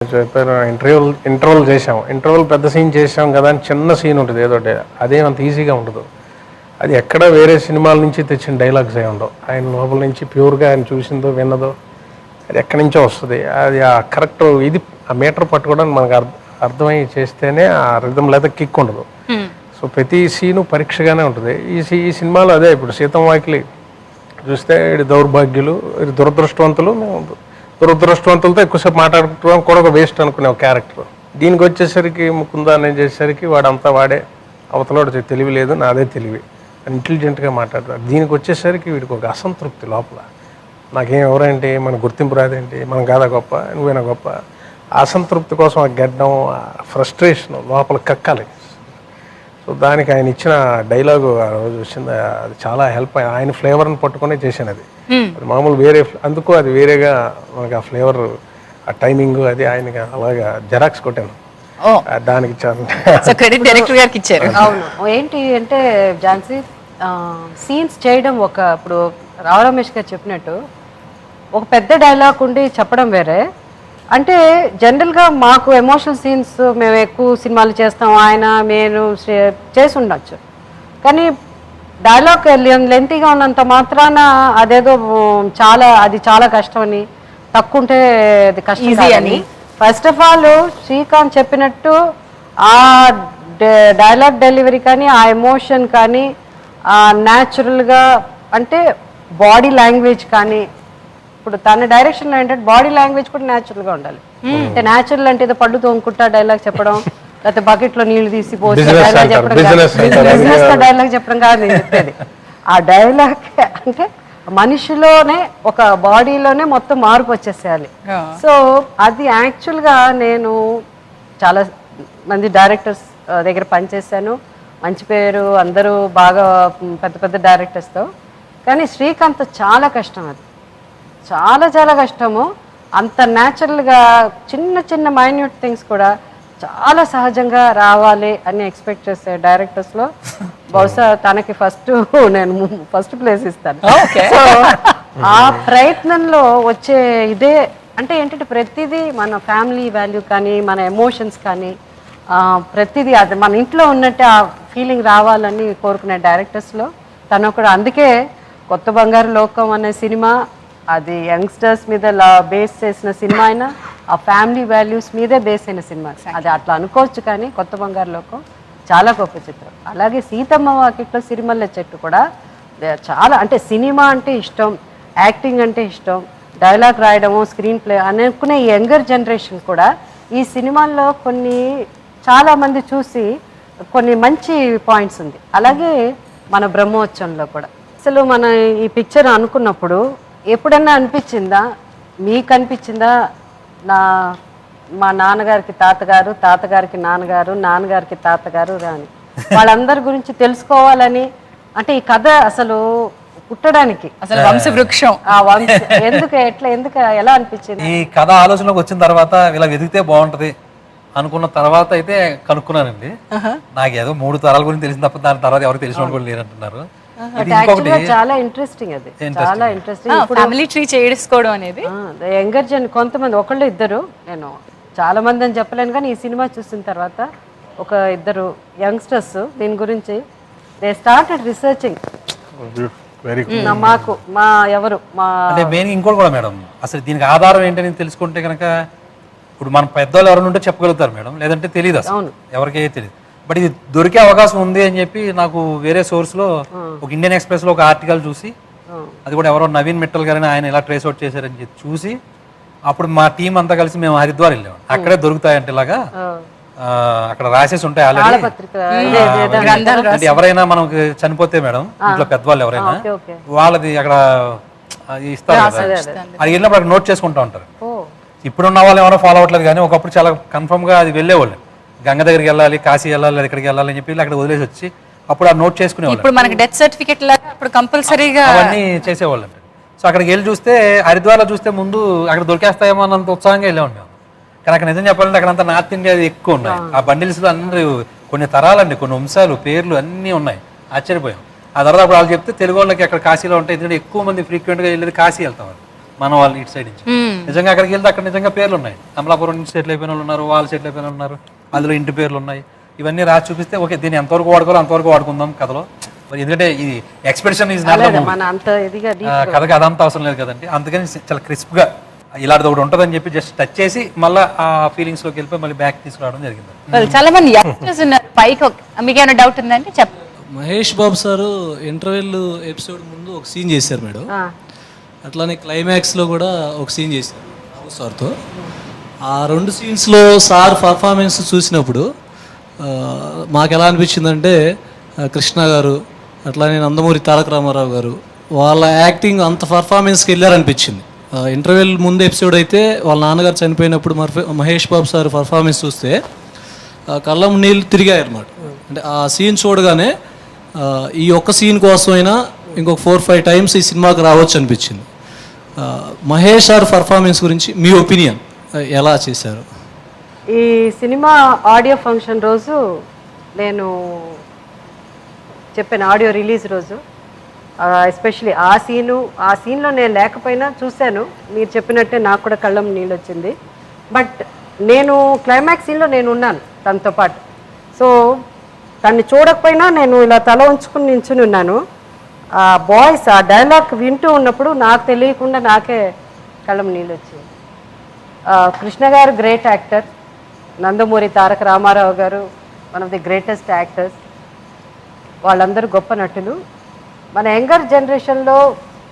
చెప్పారు ఇంటర్వల్ చేసాం. ఇంటర్వల్ పెద్ద సీన్ చేసాం కదా అని చిన్న సీన్ ఉంటుంది ఏదో, అదేమంత ఈజీగా ఉండదు. అది ఎక్కడ వేరే సినిమాల నుంచి తెచ్చిన డైలాగ్స్ అయి ఉండవు. ఆయన లోపల నుంచి ప్యూర్గా ఆయన చూసిందో విన్నదో అది ఎక్కడి నుంచో వస్తుంది. అది ఆ కరెక్ట్ ఇది ఆ మీటర్ పట్టుకోవడానికి మనకు అర్థమై చేస్తేనే ఆ రిథం లేదా కిక్ ఉండదు. సో ప్రతి సీను పరీక్షగానే ఉంటుంది. ఈ సినిమాలో అదే. ఇప్పుడు సీతం వాకిలి చూస్తే ఇది దౌర్భాగ్యులు, ఇది దురదృష్టవంతులు. దురదృష్టవంతులతో ఎక్కువసేపు మాట్లాడుకోవడం కూడా ఒక వేస్ట్ అనుకునే ఒక క్యారెక్టర్. దీనికి వచ్చేసరికి ముకుందా నేను చేసేసరికి వాడంతా వాడే, అవతలోడు తెలివి లేదు నాదే తెలివి అని ఇంటెలిజెంట్గా మాట్లాడతాడు. దీనికి వచ్చేసరికి వీడికి ఒక అసంతృప్తి లోపల. నాకేం ఎవరేంటి, మన గుర్తింపు రాదేంటి, మనం కాదా గొప్ప, నువ్వేనా గొప్ప. అసంతృప్తి కోసం ఆ గడ్డం, ఫ్రస్ట్రేషన్ లోపల కక్కాలి. సో దానికి ఆయన ఇచ్చిన డైలాగు ఆ రోజు వచ్చింది, అది చాలా హెల్ప్. ఆయన ఫ్లేవర్ని పట్టుకునే చేశాను అది. అది మామూలు వేరే, అందుకు అది వేరేగా మనకి ఆ ఫ్లేవర్, ఆ టైమింగ్ అది ఆయనకి అలాగా జెరాక్స్ కొట్టాను. దానికి క్రెడిట్ డైరెక్టర్ గారికి ఇచ్చారు. అవును. ఏంటి అంటే ఝాన్సీ సీన్స్ చేయడం ఒక, ఇప్పుడు రావు రమేష్ గారు చెప్పినట్టు ఒక పెద్ద డైలాగ్ ఉండి చెప్పడం వేరే. అంటే జనరల్గా మాకు ఎమోషనల్ సీన్స్ మేము ఎక్కువ సినిమాలు చేస్తాం, ఆయన నేను చేసి ఉండొచ్చు. కానీ డైలాగ్ లెంతీగా ఉన్నంత మాత్రాన అదేదో అది చాలా కష్టం అని, తక్కువ ఉంటే అది కష్టం అని. ఫస్ట్ ఆఫ్ ఆల్ శ్రీకాంత్ చెప్పినట్టు ఆ డైలాగ్ డెలివరీ కానీ, ఆ ఎమోషన్ కానీ, న్యాచురల్గా అంటే బాడీ లాంగ్వేజ్ కానీ, ఇప్పుడు తన డైరెక్షన్లో ఏంటంటే బాడీ లాంగ్వేజ్ కూడా న్యాచురల్గా ఉండాలి. అంటే న్యాచురల్ అంటే ఏదో పళ్ళు తోముకుంటా డైలాగ్ చెప్పడం, లేకపోతే బకెట్లో నీళ్లు తీసి పోసి డైలాగ్ చెప్పడం, బిజినెస్ డైలాగ్ చెప్పడం కాదు నేను చెప్పేది. ఆ డైలాగ్ అంటే మనిషిలోనే, ఒక బాడీలోనే మొత్తం మార్పు వచ్చేసేయాలి. సో అది యాక్చువల్గా నేను చాలా మంది డైరెక్టర్స్ దగ్గర పనిచేశాను, మంచి పేరు, అందరూ బాగా పెద్ద పెద్ద డైరెక్టర్స్తో. కానీ శ్రీకాంత్ చాలా కష్టం, అది చాలా చాలా కష్టము. అంత న్యాచురల్గా చిన్న చిన్న మైన్యూట్ థింగ్స్ కూడా చాలా సహజంగా రావాలి అని ఎక్స్పెక్ట్ చేసే డైరెక్టర్స్లో బహుశా తనకి నేను ఫస్ట్ ప్లేస్ ఇస్తాను. సో ఆ ప్రయత్నంలో వచ్చే ఇదే అంటే ఏంటంటే ప్రతిదీ మన ఫ్యామిలీ వాల్యూ కానీ, మన ఎమోషన్స్ కానీ, ప్రతిదీ అది మన ఇంట్లో ఉన్నట్టు ఆ ఫీలింగ్ రావాలని కోరుకునే డైరెక్టర్స్లో తను కూడా. అందుకే కొత్త బంగారు లోకం అనే సినిమా అది యంగ్స్టర్స్ మీద బేస్ చేసిన సినిమా అయినా ఆ ఫ్యామిలీ వాల్యూస్ మీదే బేస్ అయిన సినిమా. అది అట్లా అనుకోవచ్చు, కానీ కొత్త బంగారు లోకం చాలా గొప్ప చిత్రం. అలాగే సీతమ్మ వాకిట్లో సిరిమల్ల చెట్టు కూడా చాలా, అంటే సినిమా అంటే ఇష్టం, యాక్టింగ్ అంటే ఇష్టం, డైలాగ్ రాయడము, స్క్రీన్ ప్లే అనుకునే యంగర్ జనరేషన్ కూడా ఈ సినిమాల్లో చాలామంది చూసి కొన్ని మంచి పాయింట్స్ ఉంది. అలాగే మన బ్రహ్మోత్సవంలో కూడా అసలు మన ఈ పిక్చర్ అనుకున్నప్పుడు ఎప్పుడన్నా అనిపించిందా, మీకు అనిపించిందా, మా నాన్నగారికి తాతగారు, తాతగారికి నాన్నగారు, నాన్నగారికి తాతగారు రాని వాళ్ళందరి గురించి తెలుసుకోవాలని, అంటే ఈ కథ అసలు పుట్టడానికి అసలు వంశవృక్షం ఎందుకు ఎలా అనిపించింది? ఈ కథ ఆలోచనలోకి వచ్చిన తర్వాత ఇలా వెతికితే బాగుంటది అనుకున్న తర్వాత అయితే కనుక్కున్నానండి. నాకు ఏదో 3 తరాల గురించి తెలిసిన తప్ప దాని తర్వాత ఎవరికి తెలిసిన కూడా లేరంటున్నారు. చాలా ఇంట్రెస్టింగ్, అది చాలా ఇంట్రెస్టింగ్. ఫ్యామిలీ ట్రీ చేసుకోవడం అనేది యంగర్ జన్ కొంతమంది, ఒకళ్ళు ఇద్దరు, నేను చాలా మంది అని చెప్పలేను, కానీ ఈ సినిమా చూసిన తర్వాత ఒక ఇద్దరు యంగ్స్టర్స్ దీని గురించి దే స్టార్టెడ్ రీసెర్చింగ్. మాకు ఇంకోటి కూడా మేడం, అసలు దీనికి ఆధారం ఏంటని తెలుసుకుంటే కనుక ఇప్పుడు మన పెద్దవాళ్ళు ఎవరైనా ఉంటే చెప్పగలుగుతారు మేడం, లేదంటే తెలియదు, అసలు ఎవరికే తెలియదు. బట్ ఇది దొరికే అవకాశం ఉంది అని చెప్పి నాకు వేరే సోర్స్లో ఒక ఇండియన్ ఎక్స్ప్రెస్లో ఒక ఆర్టికల్ చూసి, అది కూడా ఎవరో నవీన్ మిట్టల్ గారని ఆయన ఇలా ట్రేస్ అవుట్ చేశారని చెప్పి చూసి, అప్పుడు మా టీం అంతా కలిసి మేము హరిద్వార్ వెళ్ళాము. అక్కడే దొరుకుతాయంటే ఇలాగా అక్కడ రాసేసి ఉంటాయి ఆల్రెడీ. అంటే ఎవరైనా మనకి చనిపోతే మేడం, ఇంట్లో పెద్దవాళ్ళు ఎవరైనా వాళ్ళది అక్కడ ఇస్తారు కదా, అది వెళ్ళినప్పుడు అక్కడ నోట్ చేసుకుంటా ఉంటారు. ఇప్పుడున్న వాళ్ళు ఎవరో ఫాలో అవ్వట్లేదు, కానీ ఒకప్పుడు చాలా కన్ఫర్మ్గా అది వెళ్ళేవాళ్ళు. గంగ దగ్గరికి వెళ్ళాలి, కాశీ వెళ్ళాలి, ఎక్కడికి వెళ్ళాలి అని చెప్పి అక్కడ వదిలేసి వచ్చి అప్పుడు ఆ నోట్ చేసుకునేవాళ్ళు. ఇప్పుడు మనకి డెత్ సర్టిఫికెట్ అప్పుడు కంపల్సరీగా అవన్నీ చేసేవాళ్ళు. సో అక్కడికి వెళ్ళి చూస్తే, హరిద్వార్లో చూస్తే ముందు అక్కడ దొరికేస్తాయేమో అన్నంత ఉత్సాహంగా వెళ్ళాము మేము. కానీ అక్కడ నిజం చెప్పాలంటే అక్కడ అంతా నార్త్ ఇండియా ఎక్కువ ఉన్నాయి. ఆ బండిల్స్లో అందరూ కొన్ని తరాలండి, కొన్ని వంశాలు, పేర్లు అన్నీ ఉన్నాయి. ఆశ్చర్యపోయాం. ఆ తర్వాత అప్పుడు వాళ్ళు చెప్తే తెలుగు వాళ్ళకి అక్కడ కాశీలో ఉంటాయి, ఎందుకంటే ఎక్కువ మంది ఫ్రీక్వెంట్గా వెళ్ళేది కాశీ వెళ్తాం. మన వాళ్ళు ఇటు సైడ్ నుంచి. నిజంగా అక్కడికి వెళ్తే అక్కడ నిజంగా పేర్లు ఉన్నాయి. అమలాపురం నుంచి సెటిల్ అయిపోయిన వాళ్ళు ఉన్నారు, వాళ్ళు సెటిల్ అయిపోయిన వాళ్ళు ఉన్నారు, అందులో ఇంటి పేర్లు ఉన్నాయి. ఇవన్నీ రాసి చూపిస్తే ఓకే దీన్ని ఎంతవరకు వాడుకోవాలో అంతవరకు వాడుకుందాం కథలో. మరి ఎందుకంటే ఇది ఎక్స్పెడిషన్ ఈజ్ నాట్ మన అంత ఇదిగా కథకి అదంతా అవసరం లేదు కదండి. అందుకని చాలా క్రిస్ప్గా ఇలాంటిది ఒకటి ఉంటుందని చెప్పి జస్ట్ టచ్ చేసి మళ్ళీ ఆ ఫీలింగ్స్లోకి వెళ్ళిపోయి మళ్ళీ బ్యాక్ తీసుకురావడం జరిగింది. చాలా మంది యంగ్స్టర్స్ ఉన్నారు పైకి. మీకు ఏమైనా డౌట్ ఉందంటే చెప్పండి. Mahesh Babu sir interval episode ముందు ఒక సీన్ చేశారు మేడం, అట్లానే క్లైమాక్స్లో కూడా ఒక సీన్ చేశారు బాబు సార్తో. ఆ 2 సీన్స్లో సార్ పర్ఫార్మెన్స్ చూసినప్పుడు మాకు ఎలా అనిపించిందంటే కృష్ణ గారు అట్లానే నందమూరి తారక రామారావు గారు వాళ్ళ యాక్టింగ్ అంత పర్ఫార్మెన్స్కి వెళ్ళారనిపించింది. ఇంటర్వెల్ ముందు ఎపిసోడ్ అయితే వాళ్ళ నాన్నగారు చనిపోయినప్పుడు మహేష్ బాబు సార్ పర్ఫార్మెన్స్ చూస్తే కళ్ళం నీళ్ళు తిరిగాయి అనమాట. అంటే ఆ సీన్ చూడగానే ఈ ఒక్క సీన్ కోసమైనా ఇంకొక 4-5 టైమ్స్ ఈ సినిమాకి రావచ్చు అనిపించింది. మహేష్ సార్ పర్ఫార్మెన్స్ గురించి మీ ఒపీనియన్ ఎలా చేశారు? ఈ సినిమా ఆడియో ఫంక్షన్ రోజు నేను చెప్పాను, ఆడియో రిలీజ్ రోజు ఎస్పెషలీ ఆ సీన్లో నేను లేకపోయినా చూశాను. మీరు చెప్పినట్టే నాకు కూడా కళ్ళం నీళ్ళు వచ్చింది. బట్ నేను క్లైమాక్స్ సీన్లో నేను ఉన్నాను తనతో పాటు. సో తన్ని చూడకపోయినా నేను ఇలా తల ఉంచుకుని నించుని ఉన్నాను. ఆ బాయ్స్ ఆ డైలాగ్ వింటూ ఉన్నప్పుడు నాకు తెలియకుండా నాకే కళ్ళం నీళ్ళు వచ్చింది. కృష్ణ గారు గ్రేట్ యాక్టర్, నందమూరి తారక రామారావు గారు one of the greatest actors, వాళ్ళందరూ గొప్ప నటులు. మన యంగర్ జనరేషన్లో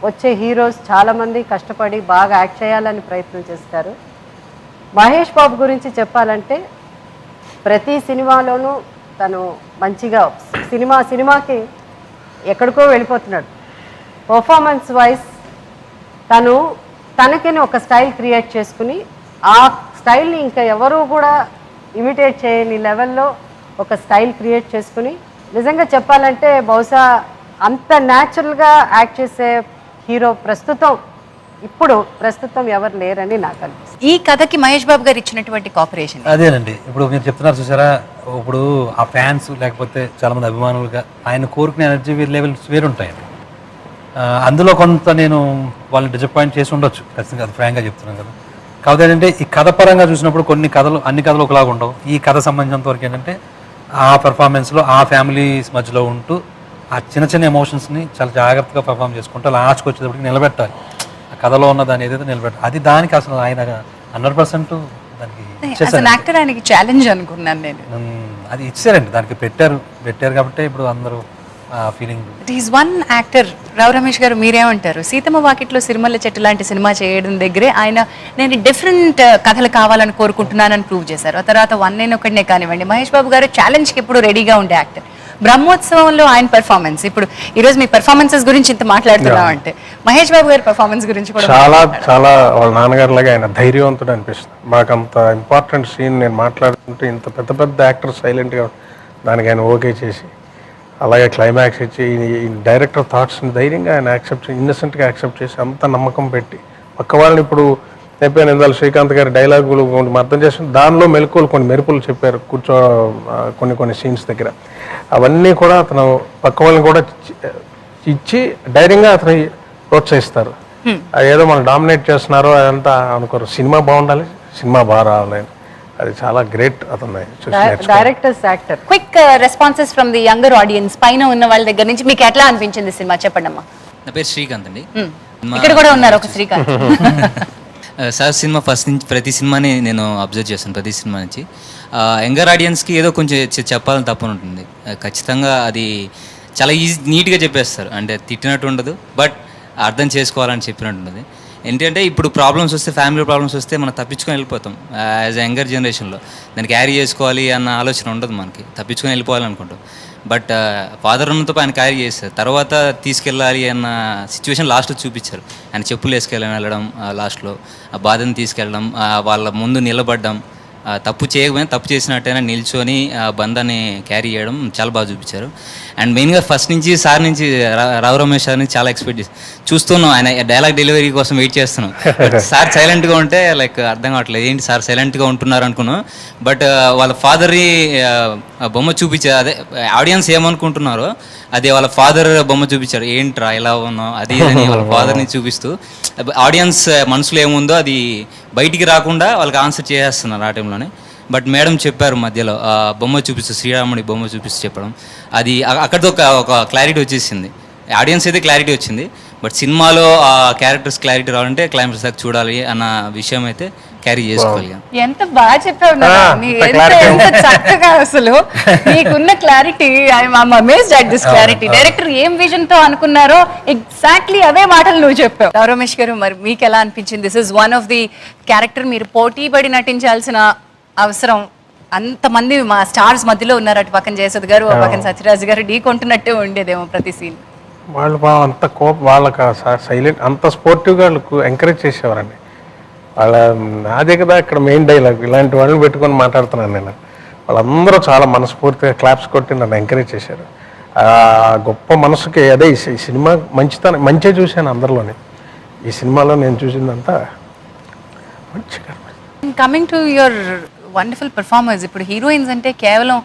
వచ్చే హీరోస్ చాలామంది కష్టపడి బాగా యాక్ట్ చేయాలని ప్రయత్నం చేస్తారు. మహేష్ బాబు గురించి చెప్పాలంటే ప్రతి సినిమాలోనూ తను మంచిగా సినిమాకి ఎక్కడికో వెళ్ళిపోతున్నాడు. పర్ఫార్మెన్స్ వైజ్ తనకని ఒక స్టైల్ క్రియేట్ చేసుకుని ఆ స్టైల్ని ఇంకా ఎవరు కూడా ఇమిటేట్ చేయని లెవెల్లో ఒక స్టైల్ క్రియేట్ చేసుకుని, నిజంగా చెప్పాలంటే బహుశా అంత న్యాచురల్గా యాక్ట్ చేసే హీరో ప్రస్తుతం ఎవరు లేరని నాకు అనిపిస్తుంది. ఈ కథకి మహేష్ బాబు గారు ఇచ్చినటువంటి కోఆపరేషన్ అదేనండి. ఇప్పుడు మీరు చెప్తున్నారు చూసారా, ఇప్పుడు ఆ ఫ్యాన్స్ లేకపోతే చాలామంది అభిమానులుగా ఆయన కోరుకునే ఎనర్జీ లెవెల్స్ వేరుంటాయండి. అందులో కొంత నేను వాళ్ళని డిసప్పాయింట్ చేసి ఉండొచ్చు ఖచ్చితంగా, అది ఫ్రాంక్గా చెప్తున్నాను కదా. కాకపోతే ఏంటంటే ఈ కథ పరంగా చూసినప్పుడు అన్ని కథలు ఒకలాగా ఉండవు. ఈ కథ సంబంధించినంత వరకు ఏంటంటే ఆ పెర్ఫార్మెన్స్లో ఆ ఫ్యామిలీస్ మధ్యలో ఉంటూ ఆ చిన్న చిన్న ఎమోషన్స్ని చాలా జాగ్రత్తగా పర్ఫామ్ చేసుకుంటూ లాస్ట్కి వచ్చేటప్పటికి నిలబెట్టాలి. ఆ కథలో ఉన్న దాన్ని ఏదైతే నిలబెట్టాలి, అది దానికి అసలు ఆయన 100% దానికి యాక్టర్ ఆయనకి ఛాలెంజ్ అనుకున్నాను నేను. అది ఇచ్చారండి, దానికి పెట్టారు కాబట్టి ఇప్పుడు అందరూ feeling. It is one actor. Rao Ramesh గారు మీరేమంటారు? సీతమ్మ వాకిట్లో సిరిమల్ల చెట్టు లాంటి సినిమా చేయడం దగ్గరే ఆయన నేను డిఫరెంట్ కథలు కావాలని కోరుకుంటున్నానని ప్రూవ్ చేశారు. ఆ తర్వాత 1 నేను ఒకటినే కానివ్వండి, మహేష్ బాబు గారు ఛాలెంజ్కి ఎప్పుడు రెడీగా ఉండే యాక్టర్. బ్రహ్మోత్సవంలో ఆయన పెర్ఫార్మెన్స్, ఇప్పుడు ఈరోజు మీ పెర్ఫార్మెన్సెస్ గురించి ఇంత మాట్లాడుతున్నాం అంటే మహేష్ బాబు గారి పెర్ఫార్మెన్స్ గురించి కూడా చాలా వాళ్ళ నాన్నగారు లాగా ఆయన ధైర్యవంతుడు అనిపిస్తుంది. మాకు అంత ఇంపార్టెంట్ సీన్ నేను మాట్లాడుతుంటే ఇంత పెద్ద యాక్టర్ సైలెంట్గా దానికి ఆయన ఓకే చేసి అలాగే క్లైమాక్స్ ఇచ్చి ఈ డైరెక్టర్ థాట్స్ని ధైర్యంగా ఆయన ఇన్నసెంట్గా యాక్సెప్ట్ చేసి అంత నమ్మకం పెట్టి పక్క వాళ్ళని ఇప్పుడు చెప్పాను ఇందాక శ్రీకాంత్ గారి డైలాగులు అర్థం చేసి దానిలో మెలకువలు కొన్ని మెరుపులు చెప్పారు కొన్ని సీన్స్ దగ్గర. అవన్నీ కూడా అతను పక్క వాళ్ళని కూడా ఇచ్చి ధైర్యంగా అతను ప్రోత్సహిస్తారు. ఏదో మనం డామినేట్ చేస్తున్నారో అదంతా అనుకోరు. సినిమా బాగుండాలి, సినిమా బాగా రావాలి, అది చాలా గ్రేట్ అతను directors actor. Quick responses from the younger audience పైన ఉన్న వాళ్ళ దగ్గర నుంచి మీకు ఎట్లా అనిపించింది సినిమా? చెప్పండి అమ్మా. నా పేరు శ్రీకాంత్ అండి. ఇక్కడ కూడా ఉన్నారు ఒక శ్రీకాంత్. సార్ సినిమా ఫస్ట్ నుంచి ప్రతి సినిమాని నేను అబ్జర్వ్ చేస్తాను. ప్రతి సినిమా నుంచి యంగర్ ఆడియన్స్కి ఏదో కొంచెం చెప్పాలని తప్పని ఉంటుంది. ఖచ్చితంగా అది చాలా నీట్గా చెప్పేస్తారు. అంటే తిట్టినట్టు ఉండదు, బట్ అర్థం చేసుకోవాలని చెప్పినట్టు ఉంటుంది. ఏంటంటే ఇప్పుడు ప్రాబ్లమ్స్ వస్తే, ఫ్యామిలీ ప్రాబ్లమ్స్ వస్తే మనం తప్పించుకొని వెళ్ళిపోతాం. యాజ్ ఎ యంగర్ జనరేషన్లో దాన్ని క్యారీ చేసుకోవాలి అన్న ఆలోచన ఉండదు మనకి, తప్పించుకొని వెళ్ళిపోవాలనుకుంటాం. బట్ ఫాదర్ ఉన్నతో ఆయన క్యారీ చేస్తారు. తర్వాత తీసుకెళ్ళాలి అన్న సిచ్యువేషన్ లాస్ట్లో చూపించారు. ఆయన చెప్పులు వేసుకెళ్ళడం, లాస్ట్లో ఆ బాధను తీసుకెళ్ళడం, వాళ్ళ ముందు నిలబడడం, తప్పు చేయకపోయినా తప్పు చేసినట్టయినా నిల్చొని ఆ బంధాన్ని క్యారీ చేయడం చాలా బాగా చూపించారు. అండ్ మెయిన్గా ఫస్ట్ నుంచి సార్ నుంచి రావు రమేష్ సార్ నుంచి చాలా ఎక్స్పెక్ట్ చూస్తున్నాం. ఆయన డైలాగ్ డెలివరీ కోసం వెయిట్ చేస్తున్నాం. సార్ సైలెంట్గా ఉంటే లైక్ అర్థం కావట్లేదు, ఏంటి సార్ సైలెంట్గా ఉంటున్నారు అనుకున్నాం. బట్ వాళ్ళ ఫాదర్ని బొమ్మ చూపించారు. అదే ఆడియన్స్ ఏమనుకుంటున్నారో అదే వాళ్ళ ఫాదర్ బొమ్మ చూపించారు. ఏంట్రా ఇలా ఉన్నావు అది అని వాళ్ళ ఫాదర్ని చూపిస్తూ ఆడియన్స్ మనసులో ఏముందో అది బయటికి రాకుండా వాళ్ళకి ఆన్సర్ చేసేస్తున్నారు ఆ టైంలోనే. బట్ మేడం చెప్పారు మధ్యలో బొమ్మ చూపిస్తూ శ్రీరాముడి బొమ్మ చూపిస్తూ చెప్పడం, అది అక్కడితో ఒక క్లారిటీ వచ్చేసింది. ఆడియన్స్ అయితే క్లారిటీ వచ్చింది, బట్ సినిమాలో ఆ క్యారెక్టర్స్ క్లారిటీ రావాలంటే క్లైమాక్స్ దాకా చూడాలి అన్న విషయం అయితే క్యారీ చేసుకోగలిగాం. ఎంత బాగా చెప్పావు నాన్న. నీ ఎంత చక్కగా అసలు నీకున్న clarity, I'm amazed at this clarity. Director ఏం విజన్ తో అనుకున్నారో ఎగ్జాక్ట్లీ అవే మాటలు నువ్వు చెప్పావు. రావు రమేష్ గారు, మరి మీకు ఎలా అనిపించింది? This is one of the character మీరు పోటీ పడి నటించాల్సిన అవసరం అంతమంది మా స్టార్స్ మధ్యలో ఉన్నారు. అటు పక్కన జయసుధ్ గారు, ఒక పక్కన సత్యరాజ్ గారు, ఢీ కొంటున్నట్టే ఉండేదేమో ప్రతి సీన్. వాళ్ళు అంత వాళ్ళకి సైలెంట్ అంత స్పోర్టివ్గా వాళ్ళకు ఎంకరేజ్ చేసేవారండి. వాళ్ళ నాదే కదా ఇక్కడ మెయిన్ డైలాగ్, ఇలాంటి వాళ్ళని పెట్టుకొని మాట్లాడుతున్నాను నేను. వాళ్ళందరూ చాలా మనస్ఫూర్తిగా క్లాప్స్ కొట్టి నన్ను ఎంకరేజ్ చేశారు. గొప్ప మనసుకి అదే ఈ సినిమా మంచిగా చూశాను అందరిలోనే. ఈ సినిమాలో నేను చూసిందంతా మంచిగా. Coming to your wonderful performers, ఇప్పుడు హీరోయిన్స్ అంటే కేవలం